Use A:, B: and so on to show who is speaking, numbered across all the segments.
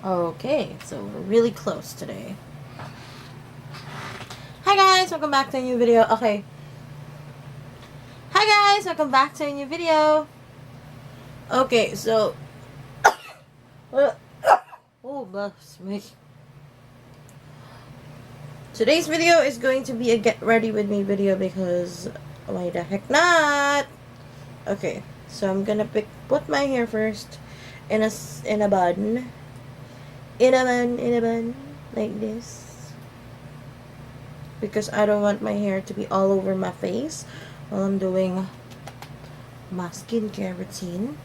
A: Okay, so we're really close today. Hi guys, welcome back to a new video. Okay. Hi guys, welcome back to a new video. Okay, so oh, bless me. Today's video is going to be a get ready with me video because why the heck not? Okay, so I'm gonna put my hair first in a bun. In a bun, like this. Because I don't want my hair to be all over my face while I'm doing my skincare routine.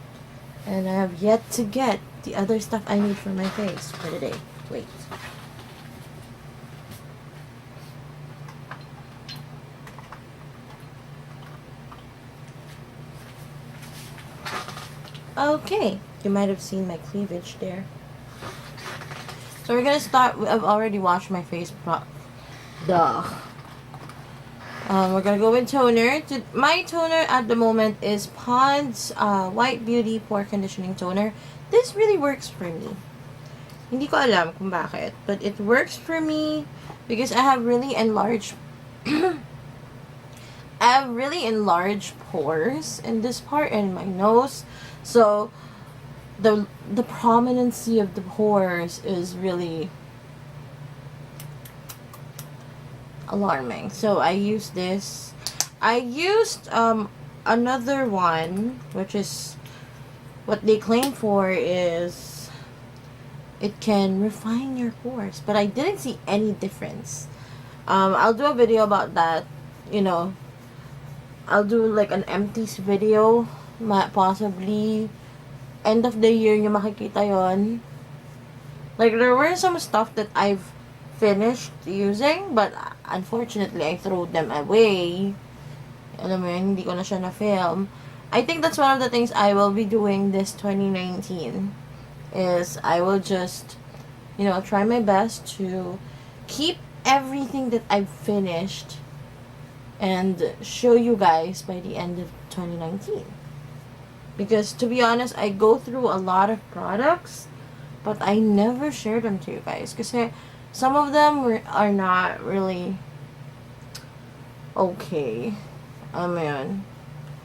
A: And I have yet to get the other stuff I need for my face for today. Wait. Okay, you might have seen my cleavage there. So we're gonna start. I've already washed my face. Duh. We're gonna go with toner. My toner at the moment is Pond's White Beauty Pore Conditioning Toner. This really works for me. Hindi ko alam kung bakit, but it works for me because I have really enlarged pores in this part and my nose. So the prominency of the pores is really alarming. So I use this. I used another one, which is what they claim for is it can refine your pores, but I didn't see any difference. I'll do a video about that. You know, I'll do like an empties video, possibly end of the year nyo makikita yon. Like, there were some stuff that I've finished using, but unfortunately, I threw them away. Alam mo yun, hindi ko na siya na-film. I think that's one of the things I will be doing this 2019, is I will just, try my best to keep everything that I've finished and show you guys by the end of 2019. Because, to be honest, I go through a lot of products, but I never share them to you guys. Kasi some of them are not really okay. I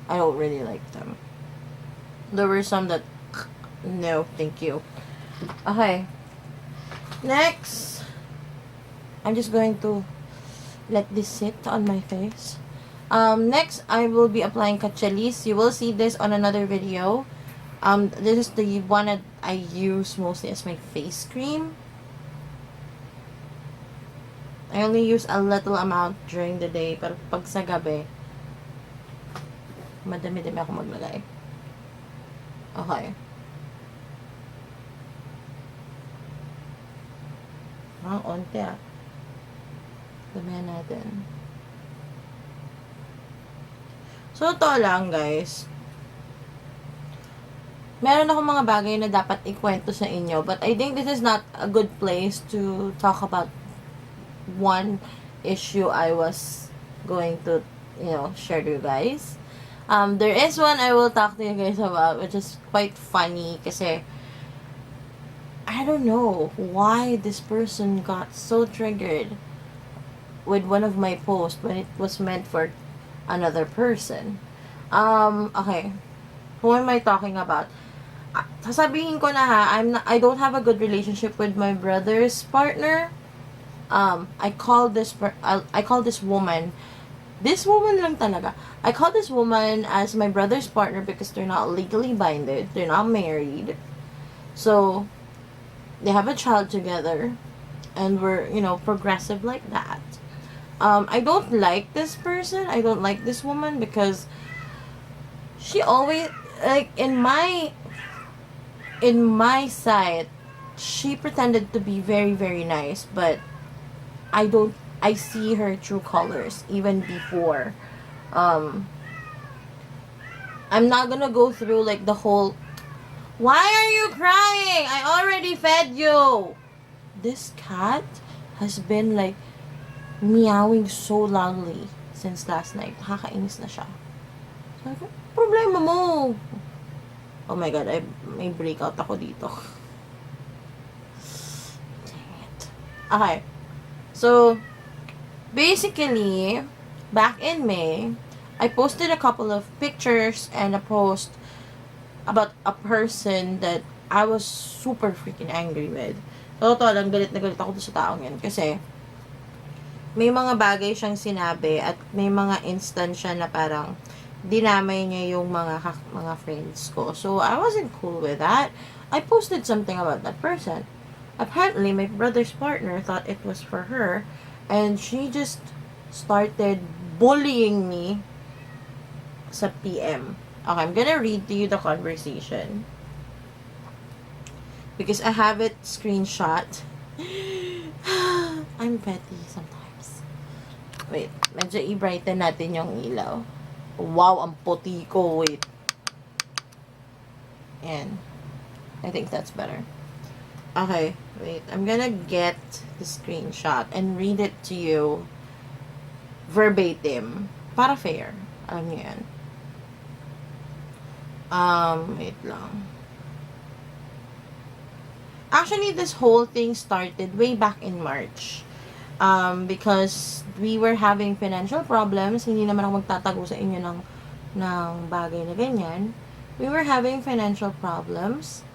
A: don't really like them. There were some that, no, thank you. Okay. Next, I'm just going to let this sit on my face. Next, I will be applying Cachelis. You will see this on another video. This is the one that I use mostly as my face cream. I only use a little amount during the day, pero pag sa gabi, madami-dami ako maglagay. Okay. Onti ah. Damihan natin. So, ito lang, guys. Meron akong mga bagay na dapat ikwento sa inyo, but I think this is not a good place to talk about one issue I was going to, share to you guys. There is one I will talk to you guys about, which is quite funny, kasi I don't know why this person got so triggered with one of my posts when it was meant for another person. Okay. Who am I talking about? Sasabihin ko na ha, I don't have a good relationship with my brother's partner. I call this woman, lang talaga. I call this woman as my brother's partner because they're not legally binded. They're not married. So, they have a child together. And we're, progressive like that. I don't like this person. I don't like this woman because she always, like, in my sight, she pretended to be very, very nice, but I see her true colors even before. I'm not gonna go through like the whole, why are you crying? I already fed you. This cat has been like meowing so loudly since last night. Nakakainis na siya. Sabi ko, problema mo. Oh my god, may breakout ako dito. Okay. So, basically, back in May, I posted a couple of pictures and a post about a person that I was super freaking angry with. Totoo lang, galit na galit ako sa taong yan. Kasi, may mga bagay siyang sinabi at may mga instansya na parang dinamay niya yung mga friends ko. So, I wasn't cool with that. I posted something about that person. Apparently, my brother's partner thought it was for her, and she just started bullying me sa PM. Okay, I'm gonna read to you the conversation because I have it screenshot. I'm petty sometimes. Wait, medyo i-brighten natin yung ilaw. Wow, ang puti ko. Wait. And I think that's better. Okay, wait. I'm gonna get the screenshot and read it to you verbatim. Para fair. Alam niyo yan. Wait lang. Actually, this whole thing started way back in March. Because we were having financial problems. Hindi naman ako magtatago sa inyo ng bagay na ganyan. We were having financial problems.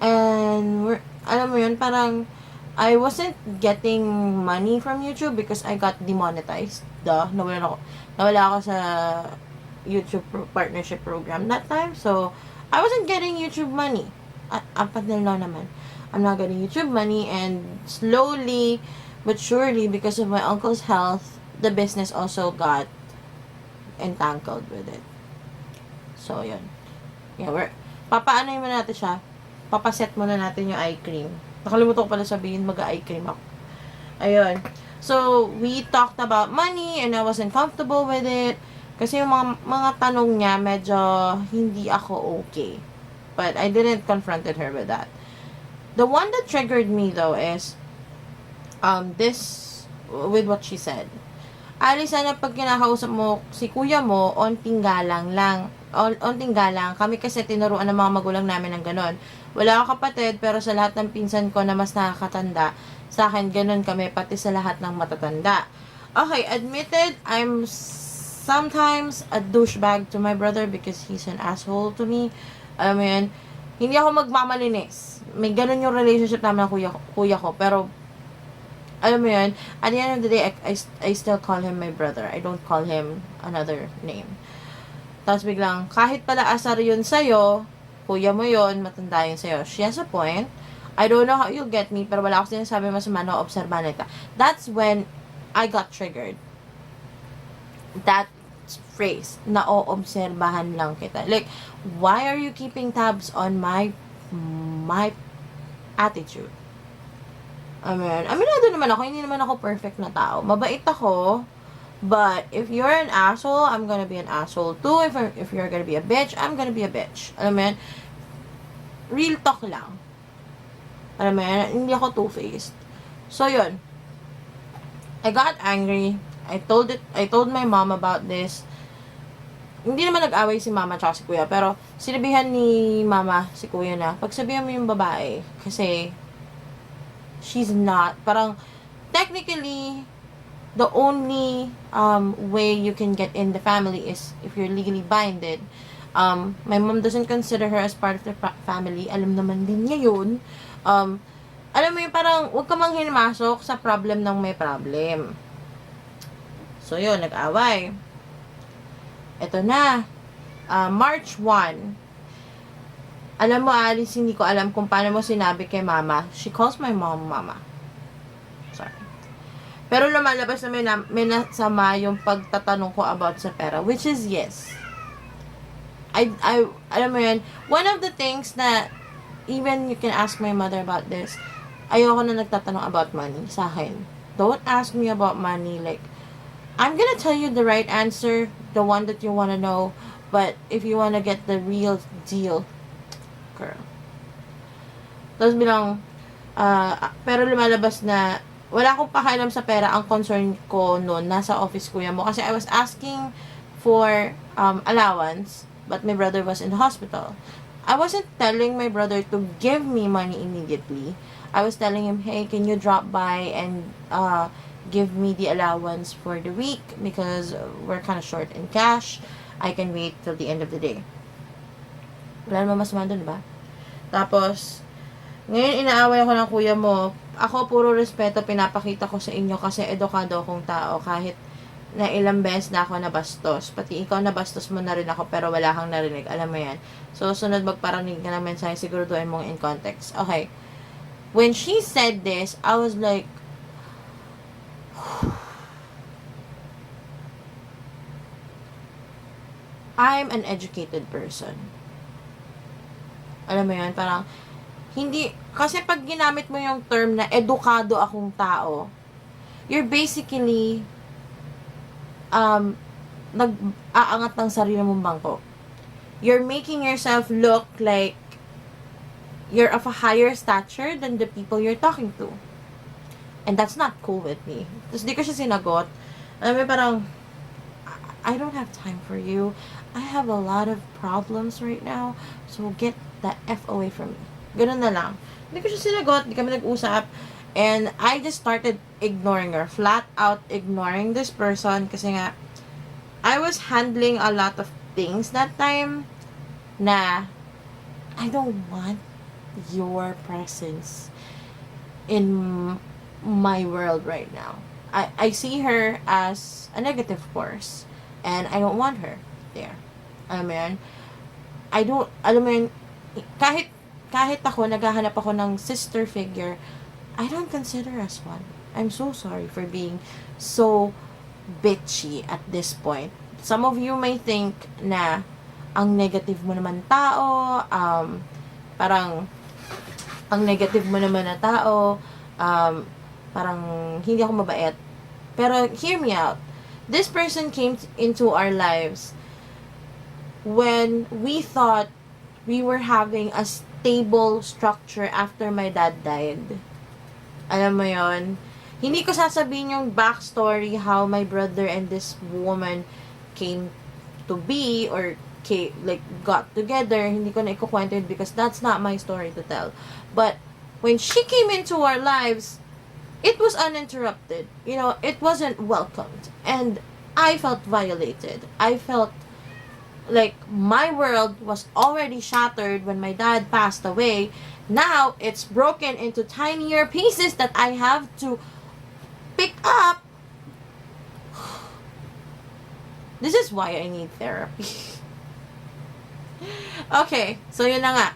A: And, alam mo yun, parang, I wasn't getting money from YouTube because I got demonetized. Nawala ako sa YouTube partnership program that time. So, I wasn't getting YouTube money. Up until now naman. I'm not getting YouTube money, and slowly but surely, because of my uncle's health, the business also got entangled with it. So, yun. Yeah, papaanoy mo natin siya. Papaset muna natin yung eye cream. Nakalimutan ko pala sabihin, mag-eye cream ako. Ayun. So, we talked about money, and I wasn't comfortable with it. Kasi yung mga tanong niya, medyo hindi ako okay. But I didn't confronted her with that. The one that triggered me, though, is this, with what she said. Ali, sana pag kinakausap mo si kuya mo, onting galang lang. Onting galang. Kami kasi tinuruan ng mga magulang namin ng ganon. Wala akong kapatid, pero sa lahat ng pinsan ko na mas nakakatanda, sa akin ganon kami, pati sa lahat ng matatanda. Okay, admitted, I'm sometimes a douchebag to my brother because he's an asshole to me. Alam mo yun, hindi ako magmamalinis. May ganon yung relationship namin ng kuya ko, pero alam mo yun, at the end of the day, I still call him my brother. I don't call him another name. Tapos biglang, kahit pala asar yun sa'yo, kuya mo yun, matanda yun sa'yo. She has a point. I don't know how you'll get me, pero wala ako sinasabi masama na obserbahan kita. That's when I got triggered. That phrase, na-obserbahan lang kita. Like, why are you keeping tabs on my attitude? Aminado naman ako, hindi naman ako perfect na tao. Mabait ako, but if you're an asshole, I'm gonna be an asshole too. If you're gonna be a bitch, I'm gonna be a bitch. Alam mo yan? Real talk lang. Alam mo yan? Hindi ako two-faced. So, yun. I got angry. I told my mom about this. Hindi naman nag-away si mama tsaka si kuya, pero sinabihan ni mama si kuya na, pagsabihan mo yung babae, kasi she's not, parang, technically, the only way you can get in the family is if you're legally binded. My mom doesn't consider her as part of the family. Alam naman din niya yun. Alam mo yung parang, huwag ka mang hinimasok sa problem ng may problem. So, yun, nag-away. Ito na. March 1. Alam mo, Alice, hindi ko alam kung paano mo sinabi kay mama. She calls my mom mama. Sorry. Pero lumalabas na may nasama yung pagtatanong ko about sa pera. Which is yes. Alam mo yun, one of the things na, even you can ask my mother about this, ayoko na nagtatanong about money sa akin. Don't ask me about money. Like, I'm gonna tell you the right answer, the one that you wanna know, but if you wanna get the real deal, girl. Tapos bilang, pero lumalabas na, wala akong pakialam sa pera. Ang concern ko noon, nasa office kuya mo. Kasi I was asking for allowance, but my brother was in the hospital. I wasn't telling my brother to give me money immediately. I was telling him, hey, can you drop by and give me the allowance for the week because we're kind of short in cash. I can wait till the end of the day. Wala naman masama doon, diba? Tapos, ngayon inaaway ako ng kuya mo. Ako, puro respeto pinapakita ko sa inyo kasi edukado akong tao kahit na ilang beses na ako nabastos. Pati ikaw nabastos mo na rin ako pero wala kang narinig. Alam mo yan. So, sunod magparanig ka ng mensahe, siguraduhin mong in context. Okay. When she said this, I was like, I'm an educated person. Alam mo yan, parang, hindi, kasi pag ginamit mo yung term na edukado akong tao, you're basically, nag-aangat ng sarili mong bangko. You're making yourself look like you're of a higher stature than the people you're talking to. And that's not cool with me. Tapos di ko siya sinagot. Alam mo, parang, I don't have time for you. I have a lot of problems right now. So, get the F away from me. Ganun na lang. Hindi ko siya sinagot. Hindi kami nag-usap. And I just started ignoring her. Flat out ignoring this person. Kasi nga, I was handling a lot of things that time na I don't want your presence in my world right now. I see her as a negative force. And I don't want her there. Alam mo yan? Alam mo yan, kahit ako, naghahanap ako ng sister figure, I don't consider as one. I'm so sorry for being so bitchy at this point. Some of you may think na ang negative mo naman tao, parang ang negative mo naman na tao, parang hindi ako mabait. Pero hear me out. This person came into our lives when we thought we were having a stable structure after my dad died. Alam mo yon? Hindi ko sasabihin yung backstory how my brother and this woman came to be or got together. Hindi ko na ikukwento it because that's not my story to tell. But when she came into our lives, it was uninterrupted. You know, it wasn't welcomed. And I felt violated. I felt like my world was already shattered when my dad passed away. Now, it's broken into tinier pieces that I have to pick up. This is why I need therapy. Okay, so yun na nga.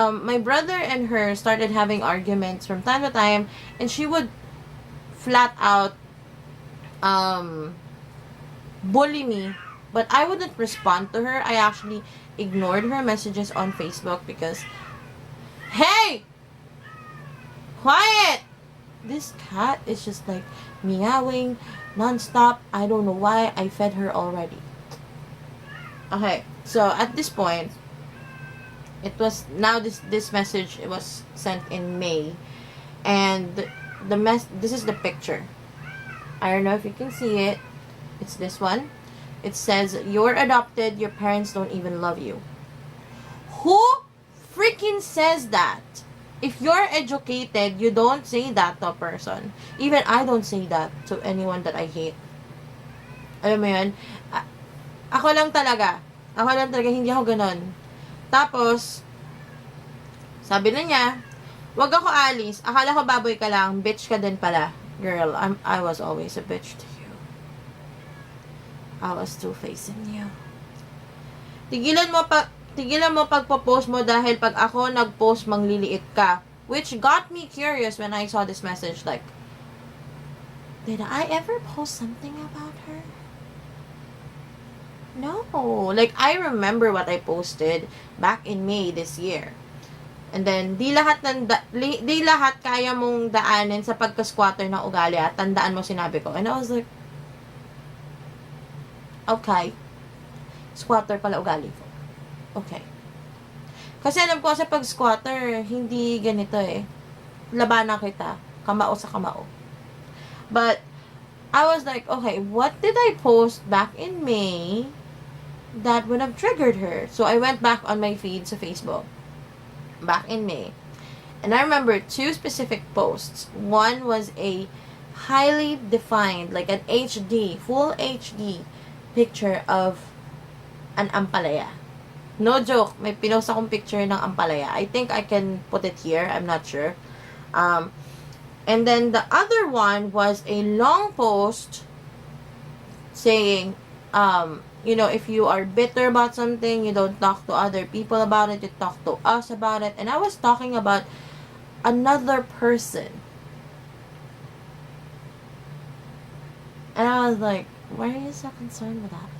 A: My brother and her started having arguments from time to time, and she would flat out bully me, but I wouldn't respond to her. I actually ignored her messages on Facebook because, hey, quiet! This cat is just like meowing non-stop. I don't know why. I fed her already. Okay, so at this point, it was now this message, it was sent in May, and this is the picture. I don't know if you can see it. It's this one. It says, "You're adopted. Your parents don't even love you." Who freaking says that? If you're educated, you don't say that to a person. Even I don't say that to anyone that I hate. Alam mo yun? Ako lang talaga, hindi ako ganon. Tapos, sabi na niya, wag ako alis. Akala ko baboy ka lang, bitch ka din pala. Girl, I was always a bitch to you. I was two-facing you. Tigilan mo pagpo-post mo dahil pag ako nag-post mangliliit ka. Which got me curious when I saw this message, like, did I ever post something about her? No. Like, I remember what I posted back in May this year. And then, di lahat kaya mong daanin sa pagka-squatter ng ugali at tandaan mo sinabi ko. And I was like, okay. Squatter pala ugali ko. Okay. Kasi alam ko sa pag-squatter, hindi ganito eh. Labanan kita. Kamao sa kamao. But, I was like, okay, what did I post back in May that would have triggered her. So I went back on my feed sa Facebook back in May. And I remember two specific posts. One was a highly defined, like an HD, full HD picture of an ampalaya. No joke, may pinost akong picture ng ampalaya. I think I can put it here, I'm not sure. And then the other one was a long post saying, if you are bitter about something, you don't talk to other people about it, you talk to us about it. And I was talking about another person. And I was like, why are you so concerned with that?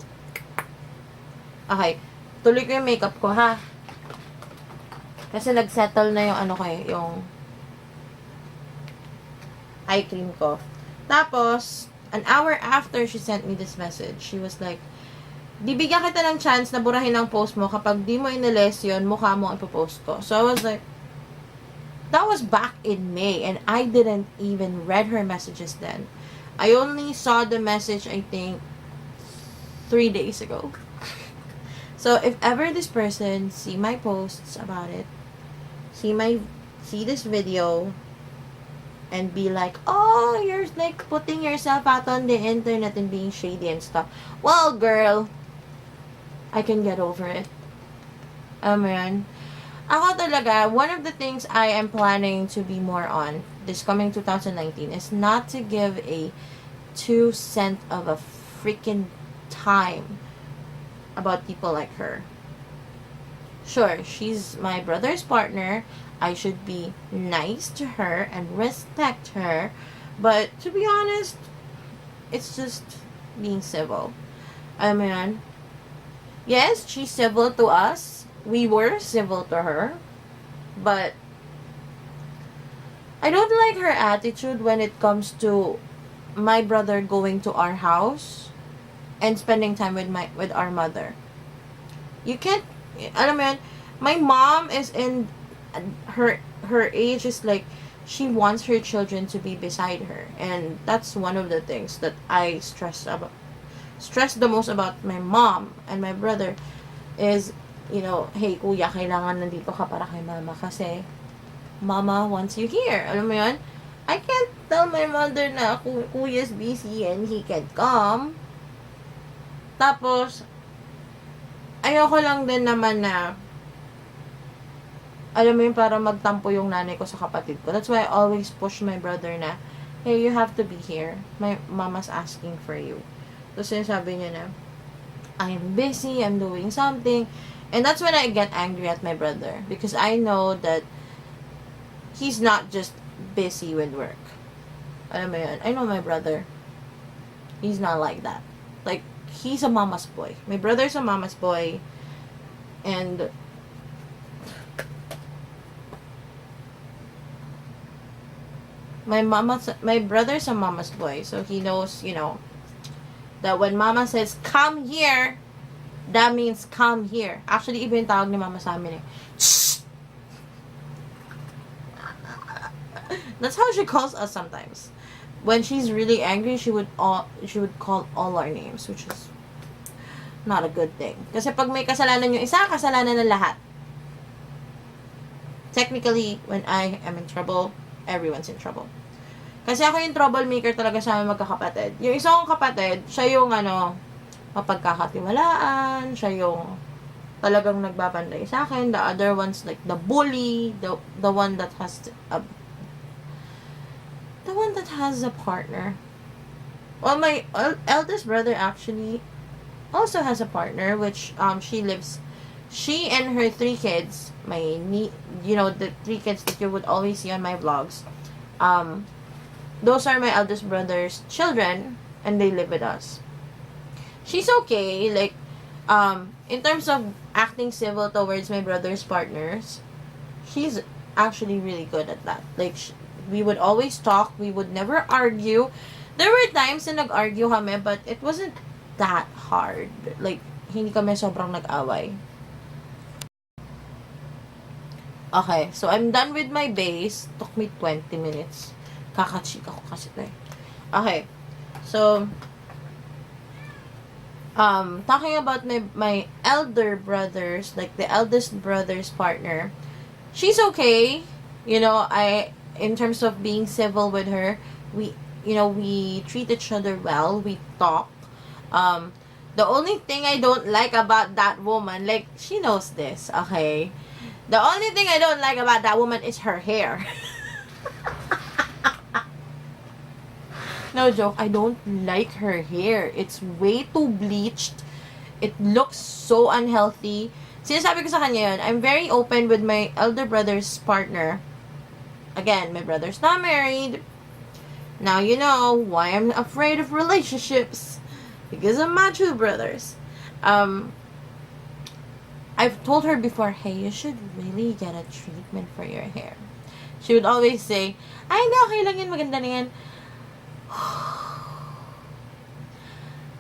A: Okay, tuloy ko yung makeup ko, ha? Kasi nagsettle na yung yung eye cream ko. Tapos, an hour after she sent me this message, she was like, bibigyan kita ng chance na burahin ang post mo. Kapag di mo iniles yun, mukha mo ang ipopost ko. So I was like, that was back in May, and I didn't even read her messages then. I only saw the message, I think, 3 days ago. So if ever this person see my posts about it, see this video, and be like, oh, you're like putting yourself out on the internet and being shady and stuff. Well, girl, I can get over it. Man. Ako talaga, one of the things I am planning to be more on this coming 2019 is not to give a 2 cent of a freaking time about people like her. Sure, she's my brother's partner. I should be nice to her and respect her. But to be honest, it's just being civil. Yes, she's civil to us. We were civil to her. But I don't like her attitude when it comes to my brother going to our house and spending time with our mother. You can't, my mom is in her age is like, she wants her children to be beside her, and that's one of the things that I stress the most about my mom and my brother is, hey kuya, kailangan nandito ka para kay mama kasi mama wants you here. Alam mo yun? I can't tell my mother na kuya's busy and he can't come. Tapos, ayoko lang din naman na, alam mo yun, para magtampo yung nanay ko sa kapatid ko. That's why I always push my brother na, hey, you have to be here. My mama's asking for you. So, sinasabi niya na, I'm busy, I'm doing something. And that's when I get angry at my brother. Because I know that he's not just busy with work. Alam mo yun, I know my brother. He's not like that. Like, he's a mama's boy. My brother's a mama's boy. And my brother's a mama's boy. So he knows, that when mama says, come here, that means come here. Actually, iba yung tawag ni mama sa amin eh. Shh! That's how she calls us sometimes. When she's really angry, she would call all our names, which is not a good thing. Kasi pag may kasalanan yung isa, kasalanan ng lahat. Technically, when I am in trouble, everyone's in trouble. Kasi ako yung troublemaker talaga sa aming magkakapatid. Yung isa kong kapatid, siya yung mapagkakatiwalaan, siya yung talagang nagbabanday sa akin. The other one's like the bully, the one that has a partner. Well, my eldest brother actually also has a partner, which she and her 3 kids, the 3 kids that you would always see on my vlogs, those are my eldest brother's children, and they live with us. She's okay, like, in terms of acting civil towards my brother's partners, she's actually really good at that. Like, we would always talk, we would never argue. There were times na nag-argue kami, but it wasn't that hard. Like, hindi kami sobrang nag-away. Okay, so I'm done with my base. Took me 20 minutes. Kakachika ko kasi ito eh. Okay, so Talking about my elder brothers, like the eldest brother's partner, she's okay. You know, in terms of being civil with her, we we treat each other well. We talk. Um, the only thing I don't like about that woman, like she knows this, okay? The only thing I don't like about that woman is her hair. No joke, I don't like her hair. It's way too bleached. It looks so unhealthy. Sinasabi ko sa kanya yun, I'm very open with my elder brother's partner. Again, my brother's not married. Now you know why I'm afraid of relationships. Because of my two brothers. I've told her before, hey, you should really get a treatment for your hair. She would always say, ay, hindi, okay lang yan, maganda na yan.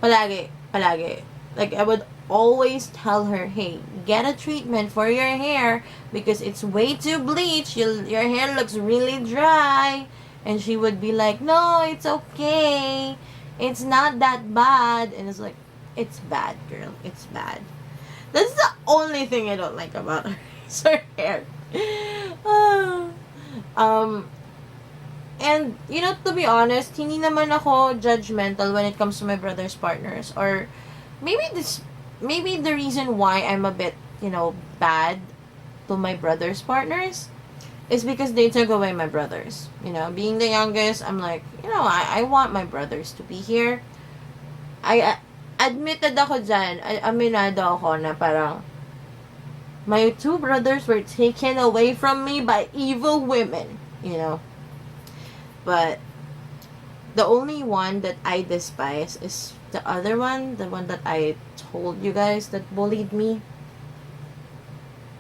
A: Palagi. Like, I would always tell her, hey, get a treatment for your hair because it's way too bleached. Your hair looks really dry. And she would be like, no, it's okay. It's not that bad. And it's like, it's bad, girl. It's bad. That's the only thing I don't like about her. Is her hair. And, you know, to be honest, hindi naman ako judgmental when it comes to my brother's partners. Or, maybe the reason why I'm a bit, you know, bad to my brother's partners is because they took away my brothers. You know, being the youngest, I'm like, you know, I want my brothers to be here. I admitted ako dyan, aminado ako na parang, my two brothers were taken away from me by evil women, you know. But the only one that I despise is the other one, the one that I told you guys that bullied me.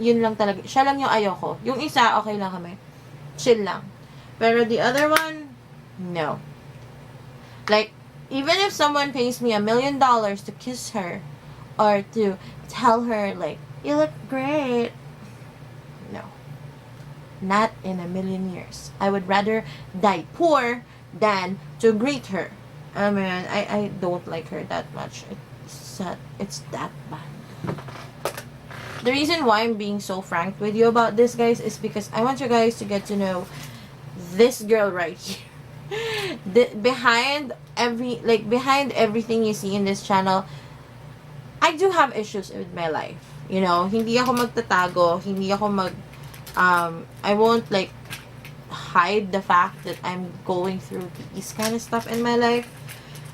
A: Yun lang talaga. Siya lang yung ayoko. Yung isa, okay lang kami. Chill lang. Pero the other one, no. Like, even if someone pays me $1 million to kiss her or to tell her, like, you look great. No. Not in a million years. I would rather die poor than to greet her. I mean, I don't like her that much. It's that bad. The reason why I'm being so frank with you about this, guys, is because I want you guys to get to know this girl right here. Behind everything you see in this channel, I do have issues with my life. You know, hindi ako magtatago, hindi ako I won't like hide the fact that I'm going through these kind of stuff in my life.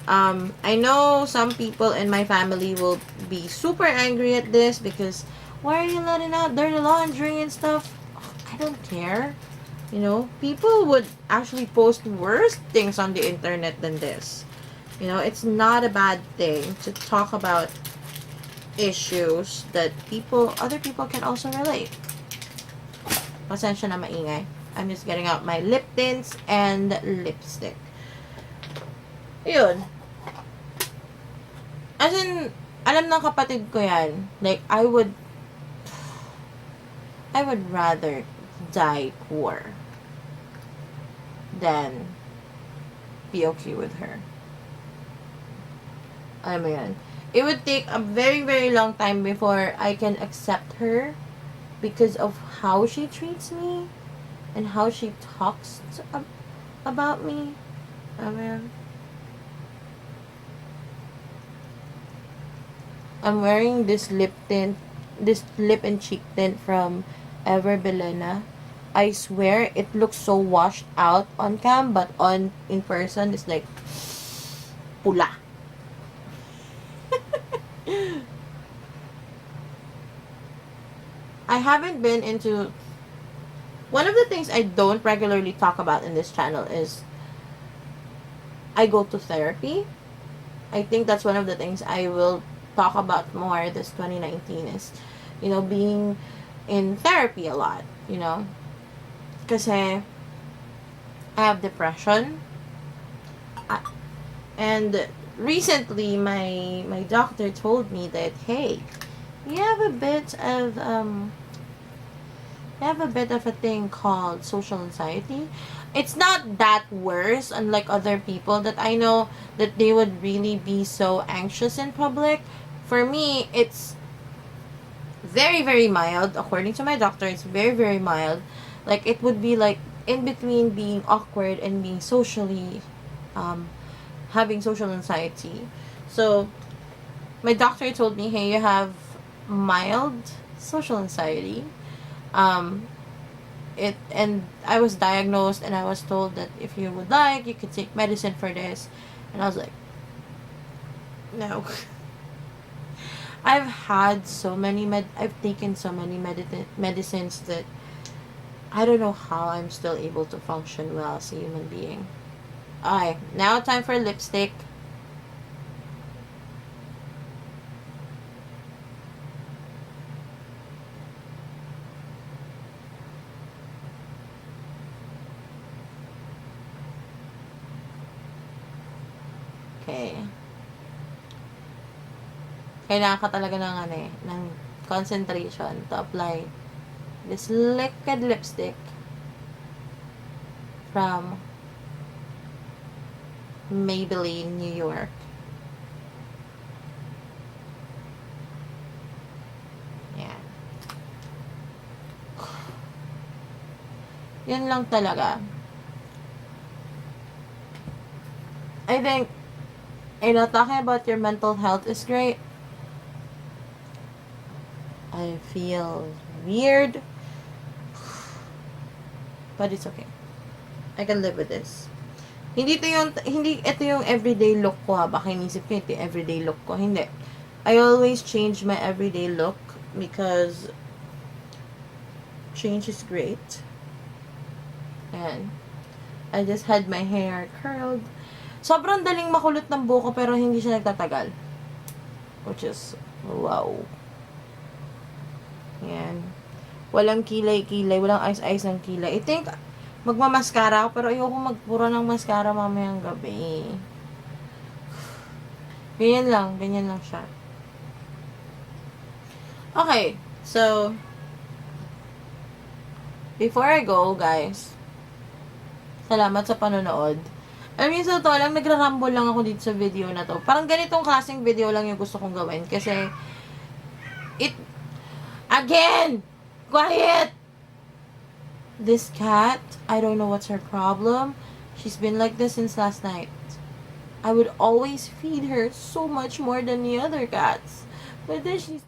A: I know some people in my family will be super angry at this because why are you letting out dirty laundry and stuff? I don't care. You know, people would actually post worse things on the internet than this. You know, it's not a bad thing to talk about issues that other people can also relate. Pasensya na maingay. I'm just getting out my lip tints and lipstick. Yun. As in, alam ng kapatid ko yan. Like, I would rather die poor than be okay with her. Alam mo yan. It would take a very, very long time before I can accept her because of how she treats me and how she talks about me. Alam mo yan. I'm wearing this lip and cheek tint from Ever Belena. I swear it looks so washed out on cam, but in person it's like pula. I haven't been into. One of the things I don't regularly talk about in this channel is I go to therapy. I think that's one of the things I will talk about more this 2019 is, you know, being in therapy a lot, you know. Kasi I have depression. And recently my doctor told me that, hey, you have a bit of they have a bit of a thing called social anxiety. It's not that worse, unlike other people that I know that they would really be so anxious in public. For me, it's very, very mild. According to my doctor, it's very, very mild. Like, it would be like in between being awkward and being socially, um, having social anxiety. So, my doctor told me, hey, you have mild social anxiety. Um, and I was diagnosed and I was told that if you would like, you could take medicine for this. And I was like, no. I've taken so many medicines that I don't know how I'm still able to function well as a human being. Alright, now time for lipstick. Okay. Kailangan ka talaga ng ng concentration to apply this liquid lipstick from Maybelline, New York. Yan. Yan lang talaga. I think, talking about your mental health is great. I feel weird, but it's okay. I can live with this. Hindi ito yung everyday look ko, ha. Baka inisip ko ito yung everyday look ko. Hindi. I always change my everyday look because change is great. And I just had my hair curled. Sobrang daling makulot ng buko pero hindi siya nagtatagal. Which is, wow. Yan. Walang kilay-kilay. Walang ice-ice ng kilay. I think, magmamaskara ako pero ayoko magpura ng maskara mamayang gabi. Ganyan lang siya. Okay, so, before I go, guys, salamat sa panonood. Alam niyo, sa totoo lang, nagra-rumble lang ako dito sa video na to. Parang ganitong klaseng video lang yung gusto kong gawin. Kasi, again! Quiet! This cat, I don't know what's her problem. She's been like this since last night. I would always feed her so much more than the other cats. But then she's